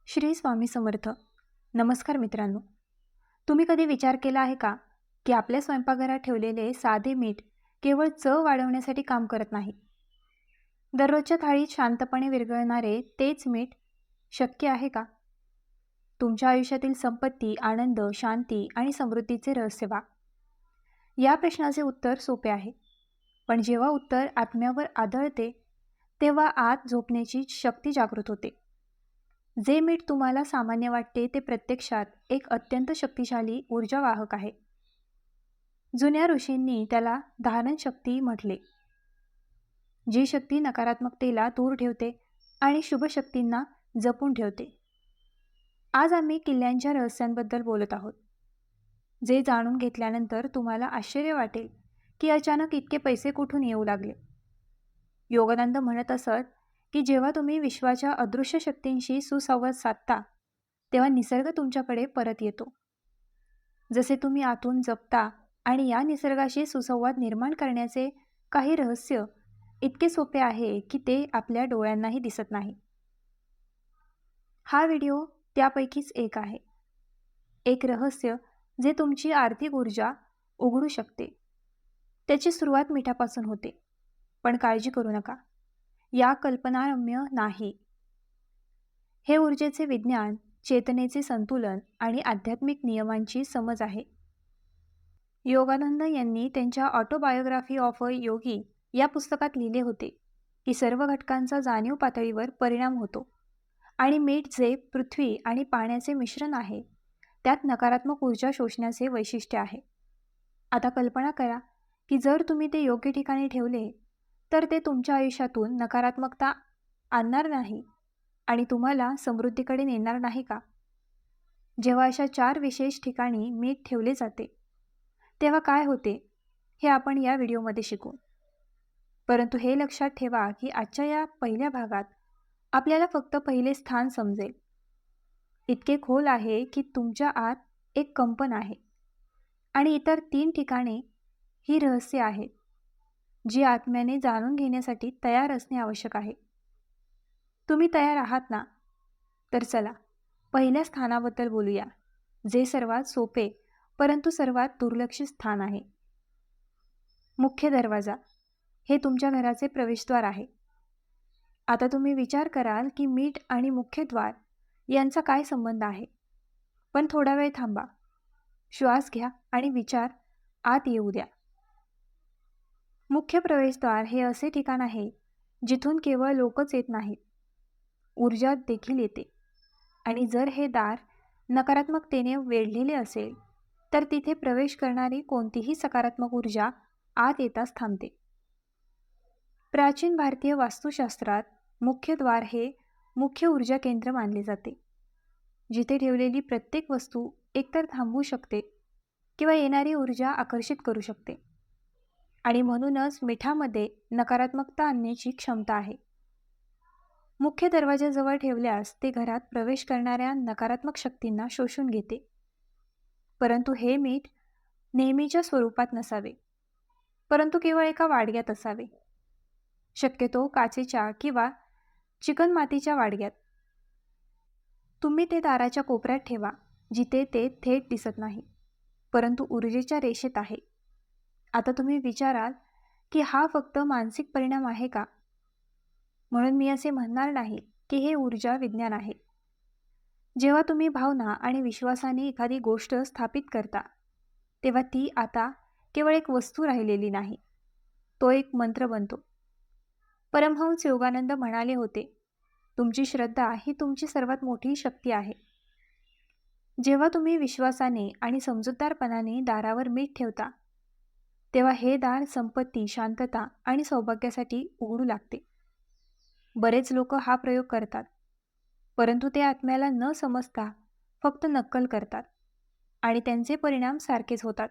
श्री स्वामी समर्थ. नमस्कार मित्रांनो. तुम्ही कधी विचार केला आहे का की आपल्या स्वयंपाकघरात ठेवलेले साधे मीठ केवळ चव वाढवण्यासाठी काम करत नाही. दररोजच्या थाळीत शांतपणे विरघळणारे तेच मीठ शक्य आहे का? तुमच्या आयुष्यातील संपत्ती, आनंद, शांती आणि समृद्धीचे रहस्य वा? या प्रश्नाचे उत्तर सोपे आहे, पण जेव्हा उत्तर आत्म्यावर आदळते तेव्हा आत झोपण्याची शक्ती जागृत होते. जे मीठ तुम्हाला सामान्य वाटते ते प्रत्यक्षात एक अत्यंत शक्तिशाली ऊर्जावाहक आहे. जुन्या ऋषींनी त्याला धारण शक्ती म्हटले, जी शक्ती नकारात्मकतेला दूर ठेवते आणि शुभ शक्तींना जपून ठेवते. आज आम्ही किल्ल्यांच्या रहस्यांबद्दल बोलत आहोत, जे जाणून घेतल्यानंतर तुम्हाला आश्चर्य वाटेल की अचानक इतके पैसे कुठून येऊ लागले. योगानंद म्हणत असत की जेव्हा तुम्ही विश्वाच्या अदृश्य शक्तींशी सुसंवाद साधता तेव्हा निसर्ग तुमच्याकडे परत येतो. जसे तुम्ही आतून जपता आणि या निसर्गाशी सुसंवाद निर्माण करण्याचे काही रहस्य इतके सोपे आहे की ते आपल्या डोळ्यांनाही दिसत नाही. हा व्हिडिओ त्यापैकीच एक आहे. एक रहस्य जे तुमची आर्थिक ऊर्जा उघडू शकते. त्याची सुरुवात मिठापासून होते, पण काळजी करू नका, या कल्पनारम्य नाही. हे ऊर्जेचे विज्ञान, चेतनेचे संतुलन आणि आध्यात्मिक नियमांची समज आहे. योगानंद यांनी त्यांच्या ऑटोबायोग्राफी ऑफ अ योगी या पुस्तकात लिहिले होते की सर्व घटकांचा जाणीव पातळीवर परिणाम होतो आणि मीठ जे पृथ्वी आणि पाण्याचे मिश्रण आहे त्यात नकारात्मक ऊर्जा शोषण्याचे वैशिष्ट्य आहे. आता कल्पना करा की जर तुम्ही ते योग्य ठिकाणी ठेवले तर ते तुमच्या आयुष्यातून नकारात्मकता आणणार नाही आणि तुम्हाला समृद्धीकडे नेणार नाही का? जेव्हा अशा 4 विशेष ठिकाणी मीठ ठेवले जाते तेव्हा काय होते हे आपण या व्हिडिओमध्ये शिकू. परंतु हे लक्षात ठेवा की आजच्या या पहिल्या भागात आपल्याला फक्त पहिले स्थान समजेल. इतके खोल आहे की तुमच्या आत एक कंपन आहे आणि इतर 3 ठिकाणे ही रहस्य आहेत जी आत्म्याने जाणून घेण्यासाठी तयार असणे आवश्यक आहे. तुम्ही तयार आहात ना? तर चला पहिल्या स्थानाबद्दल बोलूया, जे सर्वात सोपे परंतु सर्वात दुर्लक्षित स्थान आहे. मुख्य दरवाजा हे तुमच्या घराचे प्रवेशद्वार आहे. आता तुम्ही विचार कराल की मीठ आणि मुख्य द्वार यांचा काय संबंध आहे, पण थोडा वेळ थांबा, श्वास घ्या आणि विचार आत येऊ द्या. मुख्य प्रवेशद्वार हे असे ठिकाण आहे जिथून केवळ लोकच येत नाहीत, ऊर्जा देखील येते. आणि जर हे दार नकारात्मकतेने वेढलेले असेल तर तिथे प्रवेश करणारी कोणतीही सकारात्मक ऊर्जा आत येताच थांबते. प्राचीन भारतीय वास्तुशास्त्रात मुख्य द्वार हे मुख्य ऊर्जा केंद्र मानले जाते, जिथे ठेवलेली प्रत्येक वस्तू एकतर थांबवू शकते किंवा येणारी ऊर्जा आकर्षित करू शकते. आणि म्हणूनच मिठामध्ये नकारात्मकता आणण्याची क्षमता आहे. मुख्य दरवाजाजवळ ठेवल्यास ते घरात प्रवेश करणाऱ्या नकारात्मक शक्तींना शोषून घेते. परंतु हे मीठ नेहमीच्या स्वरूपात नसावे, परंतु केवळ एका वाडग्यात असावे, शक्यतो काचेच्या किंवा चिकणमातीच्या वाडग्यात. तुम्ही ते दाराच्या कोपऱ्यात ठेवा, जिथे ते थेट दिसत नाही, परंतु ऊर्जेच्या रेषेत आहे. आता तुम्ही विचाराल की हा फक्त मानसिक परिणाम आहे का? म्हणून मी असे म्हणणार नाही की हे ऊर्जा विज्ञान आहे. जेव्हा तुम्ही भावना आणि विश्वासाने एखादी गोष्ट स्थापित करता तेव्हा ती आता केवळ एक वस्तू राहिलेली नाही, तो एक मंत्र बनतो. परमहंस योगानंद म्हणाले होते, तुमची श्रद्धा ही तुमची सर्वात मोठी शक्ती आहे. जेव्हा तुम्ही विश्वासाने आणि समजूतदारपणाने दारावर मीठ ठेवता तेव्हा हे दार संपत्ती, शांतता आणि सौभाग्यासाठी उघडू लागते. बरेच लोक हा प्रयोग करतात, परंतु ते आत्म्याला न समजता फक्त नक्कल करतात आणि त्यांचे परिणाम सारखेच होतात,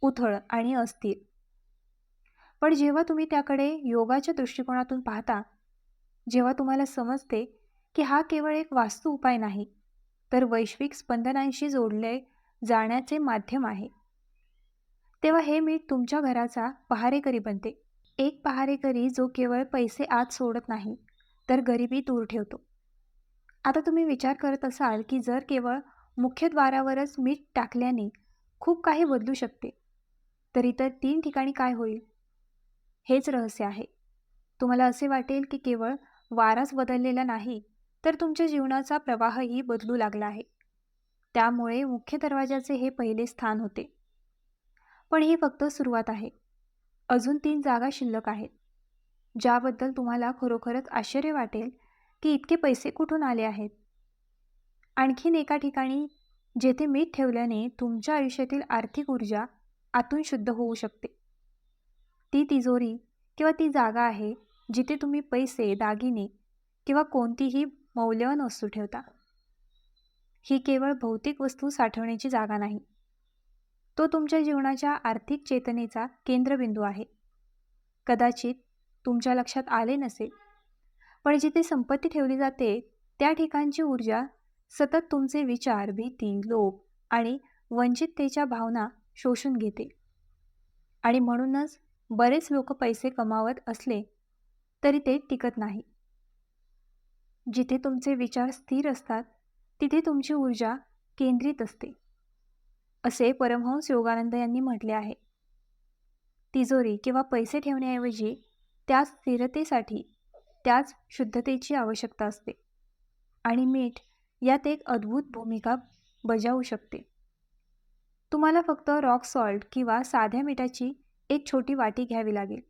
उथळ आणि अस्थिर. पण जेव्हा तुम्ही त्याकडे योगाच्या दृष्टिकोनातून पाहता, जेव्हा तुम्हाला समजते की हा केवळ एक वास्तू उपाय नाही तर वैश्विक स्पंदनांशी जोडले जाण्याचे माध्यम आहे, तेव्हा हे मीठ तुमच्या घराचा पहारेकरी बनते. एक पहारेकरी जो केवळ पैसे आत सोडत नाही तर गरिबी दूर ठेवतो. आता तुम्ही विचार करत असाल, की जर केवळ मुख्यद्वारावरच मीठ टाकल्याने खूप काही बदलू शकते, तर इतर 3 ठिकाणी काय होईल? हेच रहस्य आहे. तुम्हाला असे वाटेल, की केवळ वाराच बदललेला नाही, तर तुमच्या जीवनाचा प्रवाहही बदलू लागला आहे. त्यामुळे मुख्य दरवाजाचे हे पहिले स्थान होते. पण ही फक्त सुरुवात आहे. अजून 3 जागा शिल्लक आहेत, ज्याबद्दल तुम्हाला खरोखरच आश्चर्य वाटेल, की इतके पैसे कुठून आले आहेत. आणखीन एका ठिकाणी जेथे मीठ ठेवल्याने तुमच्या आयुष्यातील आर्थिक ऊर्जा आतून शुद्ध होऊ शकते. ती तिजोरी किंवा ती जागा आहे जिथे तुम्ही पैसे, दागिने किंवा कोणतीही मौल्यवान वस्तू ठेवता. ही केवळ भौतिक वस्तू साठवण्याची जागा नाही. तो तुमच्या जीवनाच्या आर्थिक चेतनेचा केंद्रबिंदू आहे. कदाचित तुमच्या लक्षात आले नसेल, पण जिथे संपत्ती ठेवली जाते, त्या ठिकाणची ऊर्जा सतत तुमचे विचार, भीती, लोभ आणि वंचिततेच्या भावना शोषून घेते. आणि म्हणूनच बरेच लोक पैसे कमावत असले तरी ते टिकत नाही. जिथे तुमचे विचार स्थिर असतात, तिथे तुमची ऊर्जा केंद्रित असते, असे परमहंस योगानंद यांनी म्हटले आहे. तिजोरी किंवा पैसे ठेवण्याऐवजी त्याच स्थिरतेसाठी त्याच शुद्धतेची आवश्यकता असते. आणि मीठ यात एक अद्भुत भूमिका बजावू शकते. तुम्हाला फक्त रॉक सॉल्ट किंवा साध्या मिठाची एक छोटी वाटी घ्यावी लागेल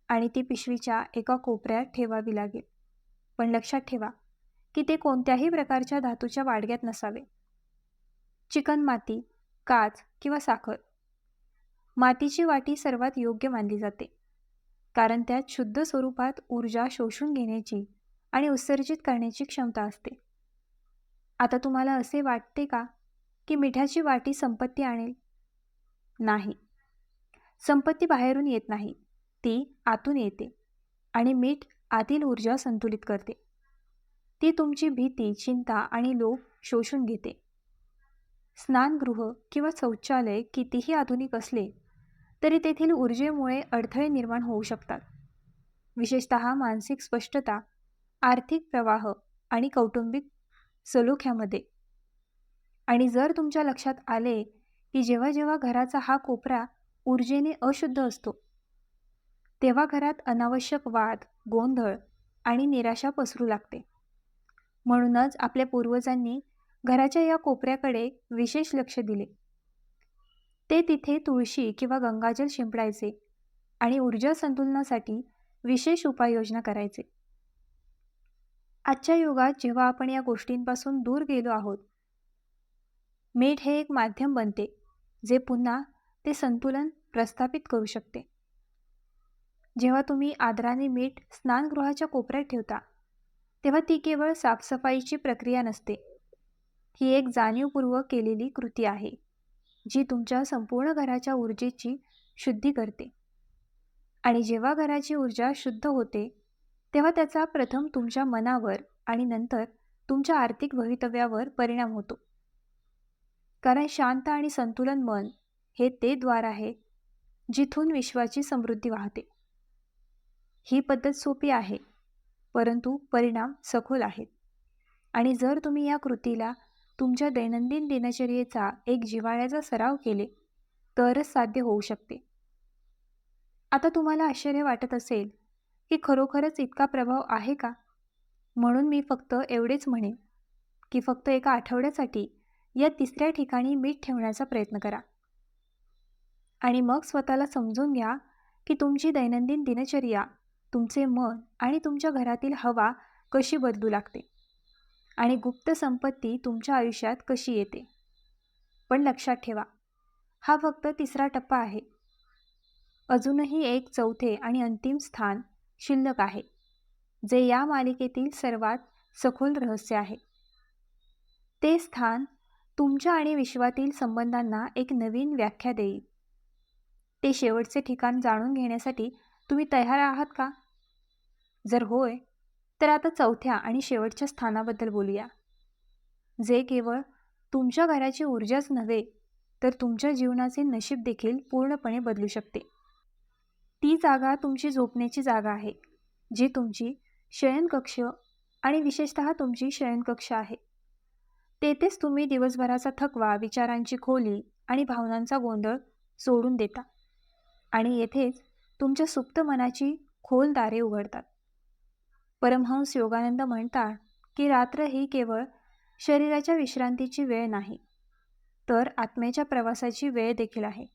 आणि ती पिशवीच्या एका कोपऱ्यात ठेवावी लागेल. पण लक्षात ठेवा की ते कोणत्याही प्रकारच्या धातूच्या वाडग्यात नसावे. चिकणमाती, काच किंवा साखर. मातीची वाटी सर्वात योग्य मानली जाते, कारण त्यात शुद्ध स्वरूपात ऊर्जा शोषून घेण्याची आणि उत्सर्जित करण्याची क्षमता असते. आता तुम्हाला असे वाटते का की मिठाची वाटी संपत्ती आणेल? नाही. संपत्ती बाहेरून येत नाही, ती आतून येते आणि मीठ आतील ऊर्जा संतुलित करते. ती तुमची भीती, चिंता आणि लोभ शोषून घेते. स्नानगृह किंवा शौचालय कितीही आधुनिक असले तरी तेथील ऊर्जेमुळे अडथळे निर्माण होऊ शकतात, विशेषतः मानसिक स्पष्टता, आर्थिक प्रवाह आणि कौटुंबिक सलोख्यामध्ये. आणि जर तुमच्या लक्षात आले की जेव्हा जेव्हा घराचा हा कोपरा ऊर्जेने अशुद्ध असतो, तेव्हा घरात अनावश्यक वाद, गोंधळ आणि निराशा पसरू लागते. म्हणूनच आपल्या पूर्वजांनी घराच्या या कोपऱ्याकडे विशेष लक्ष दिले. ते तिथे तुळशी किंवा गंगाजल शिंपडायचे आणि ऊर्जा संतुलनासाठी विशेष उपाययोजना करायचे. आजच्या युगात जेव्हा आपण या गोष्टींपासून दूर गेलो आहोत, मीठ हे एक माध्यम बनते जे पुन्हा ते संतुलन प्रस्थापित करू शकते. जेव्हा तुम्ही आदराने मीठ स्नानगृहाच्या कोपऱ्यात ठेवता, तेव्हा ती केवळ साफसफाईची प्रक्रिया नसते. ही एक जाणीवपूर्वक केलेली कृती आहे, जी तुमच्या संपूर्ण घराच्या ऊर्जेची शुद्धी करते. आणि जेव्हा घराची ऊर्जा शुद्ध होते, तेव्हा त्याचा प्रथम तुमच्या मनावर आणि नंतर तुमच्या आर्थिक भवितव्यावर परिणाम होतो. कारण शांत आणि संतुलन मन हे ते द्वार आहे जिथून विश्वाची समृद्धी वाहते. ही पद्धत सोपी आहे, परंतु परिणाम सखोल आहेत. आणि जर तुम्ही या कृतीला तुमच्या दैनंदिन दिनचर्येचा एक जिव्हाळ्याचा सराव केले, तरच साध्य होऊ शकते. आता तुम्हाला आश्चर्य वाटत असेल की खरोखरच इतका प्रभाव आहे का? म्हणून मी फक्त एवढेच म्हणेन की फक्त एका आठवड्यासाठी या तिसऱ्या ठिकाणी मीठ ठेवण्याचा प्रयत्न करा. आणि मग स्वतःला समजून घ्या की तुमची दैनंदिन दिनचर्या, तुमचे मन आणि तुमच्या घरातील हवा कशी बदलू लागते आणि गुप्त संपत्ती तुमच्या आयुष्यात कशी येते. पण लक्षात ठेवा, हा फक्त तिसरा टप्पा आहे. अजूनही एक चौथे आणि अंतिम स्थान शिल्लक आहे, जे या मालिकेतील सर्वात सखोल रहस्य आहे. ते स्थान तुमच्या आणि विश्वातील संबंधांना एक नवीन व्याख्या देईल. ते शेवटचे ठिकाण जाणून घेण्यासाठी तुम्ही तयार आहात का? जर होय, तर आता चौथ्या आणि शेवटच्या स्थानाबद्दल बोलूया, जे केवळ तुमच्या घराची ऊर्जाच नव्हे, तर तुमच्या जीवनाचे नशीब देखील पूर्णपणे बदलू शकते. ती जागा तुमची झोपण्याची जागा आहे, जी तुमची शयनकक्ष आणि विशेषतः तुमची शयनकक्ष आहे. तेथेच तुम्ही दिवसभराचा थकवा, विचारांची खोली आणि भावनांचा गोंधळ सोडून देता आणि येथेच तुमच्या सुप्त मनाची खोल दारे उघडतात. परमहंस योगानंद म्हणतात की रात्र ही केवळ शरीराच्या विश्रांतीची वेळ नाही, तर आत्म्याच्या प्रवासाची वेळ देखील आहे.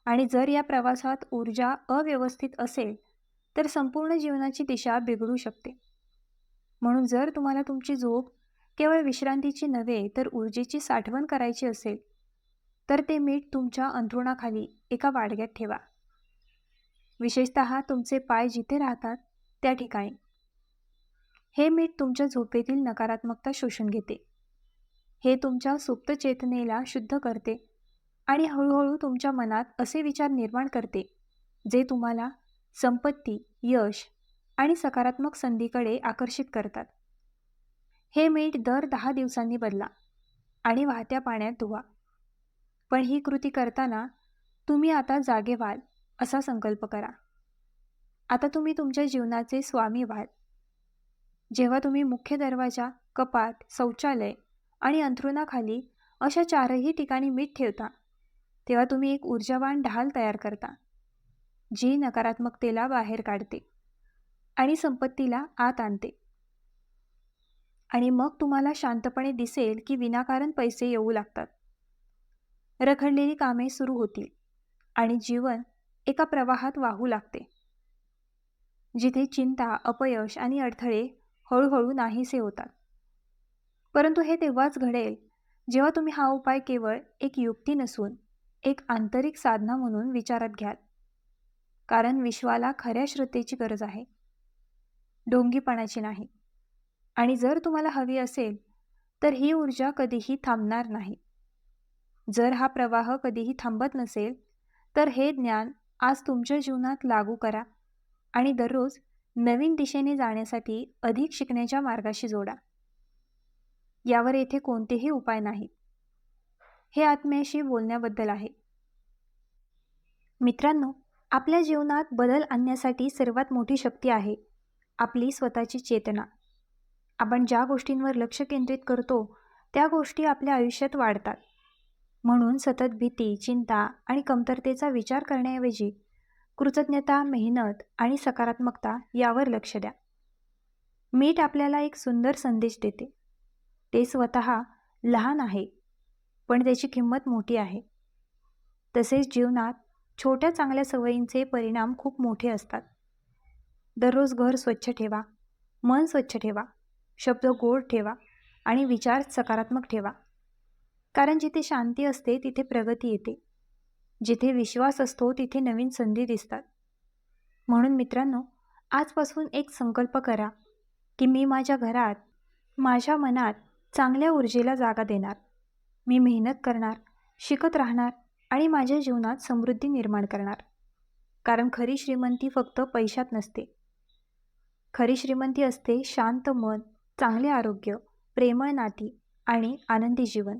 आणि जर या प्रवासात ऊर्जा अव्यवस्थित असेल तर संपूर्ण जीवनाची दिशा बिघडू शकते. म्हणून जर तुम्हाला तुमची झोप केवळ विश्रांतीची नव्हे तर ऊर्जेची साठवण करायची असेल, तर ते मीठ तुमच्या अंथरुणाखाली एका वाडग्यात ठेवा. विशेषतः तुमचे पाय जिथे राहतात त्या ठिकाणी. हे मीठ तुमच्या झोपेतील नकारात्मकता शोषून घेते. हे तुमच्या सुप्त चेतनेला शुद्ध करते आणि हळूहळू तुमच्या मनात असे विचार निर्माण करते जे तुम्हाला संपत्ती, यश आणि सकारात्मक संधीकडे आकर्षित करतात. हे मीठ दर 10 दिवसांनी बदला आणि वाहत्या पाण्यात धुवा. पण ही कृती करताना तुम्ही आता जागे व्हाल असा संकल्प करा. आता तुम्ही तुमच्या जीवनाचे स्वामी व्हाल. जेव्हा तुम्ही मुख्य दरवाजा, कपाट, शौचालय आणि अंथरुणाखाली अशा 4ही ठिकाणी मीठ ठेवता, तेव्हा तुम्ही एक ऊर्जावान ढाल तयार करता, जी नकारात्मकतेला बाहेर काढते आणि संपत्तीला आत आणते. आणि मग तुम्हाला शांतपणे दिसेल की विनाकारण पैसे येऊ लागतात. रखडलेली कामे सुरू होतील आणि जीवन एका प्रवाहात वाहू लागते, जिथे चिंता, अपयश आणि अडथळे हळूहळू नाहीसे होतात. परंतु हे तेव्हाच घडेल जेव्हा तुम्ही हा उपाय केवळ एक युक्ती नसून एक आंतरिक साधना म्हणून विचारात घ्याल. कारण विश्वाला खऱ्या श्रद्धेची गरज आहे, ढोंगीपणाची नाही. आणि जर तुम्हाला हवी असेल तर ही ऊर्जा कधीही थांबणार नाही. जर हा प्रवाह कधीही थांबत नसेल तर हे ज्ञान आज तुमच्या जीवनात लागू करा आणि दररोज नवीन दिशेने जाण्यासाठी अधिक शिकण्याच्या मार्गाशी जोडा. यावर येथे कोणतेही उपाय नाहीत. हे आत्म्याशी बोलण्याबद्दल आहे. मित्रांनो, आपल्या जीवनात बदल आणण्यासाठी सर्वात मोठी शक्ती आहे आपली स्वतःची चेतना. आपण ज्या गोष्टींवर लक्ष केंद्रित करतो त्या गोष्टी आपल्या आयुष्यात वाढतात. म्हणून सतत भीती, चिंता आणि कमतरतेचा विचार करण्याऐवजी कृतज्ञता, मेहनत आणि सकारात्मकता यावर लक्ष द्या. मीठ आपल्याला एक सुंदर संदेश देते. ते स्वतः लहान आहे, पण त्याची किंमत मोठी आहे. तसेच जीवनात छोट्या चांगल्या सवयींचे परिणाम खूप मोठे असतात. दररोज घर स्वच्छ ठेवा, मन स्वच्छ ठेवा, शब्द गोड ठेवा आणि विचार सकारात्मक ठेवा. कारण जिथे शांती असते तिथे प्रगती येते. जिथे विश्वास असतो तिथे नवीन संधी दिसतात. म्हणून मित्रांनो, आजपासून एक संकल्प करा की मी माझ्या घरात, माझ्या मनात चांगल्या ऊर्जेला जागा देणार. मी मेहनत करणार, शिकत राहणार आणि माझ्या जीवनात समृद्धी निर्माण करणार. कारण खरी श्रीमंती फक्त पैशात नसते. खरी श्रीमंती असते शांत मन, चांगले आरोग्य, प्रेमळ नाती आणि आनंदी जीवन.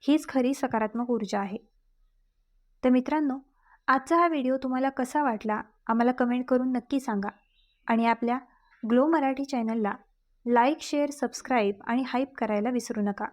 हीच खरी सकारात्मक ऊर्जा आहे. तर मित्रांनो, आजचा हा व्हिडिओ तुम्हाला कसा वाटला आम्हाला कमेंट करून नक्की सांगा. आणि आपल्या ग्लो मराठी चॅनलला लाईक, शेअर, सबस्क्राईब आणि हाईप करायला विसरू नका.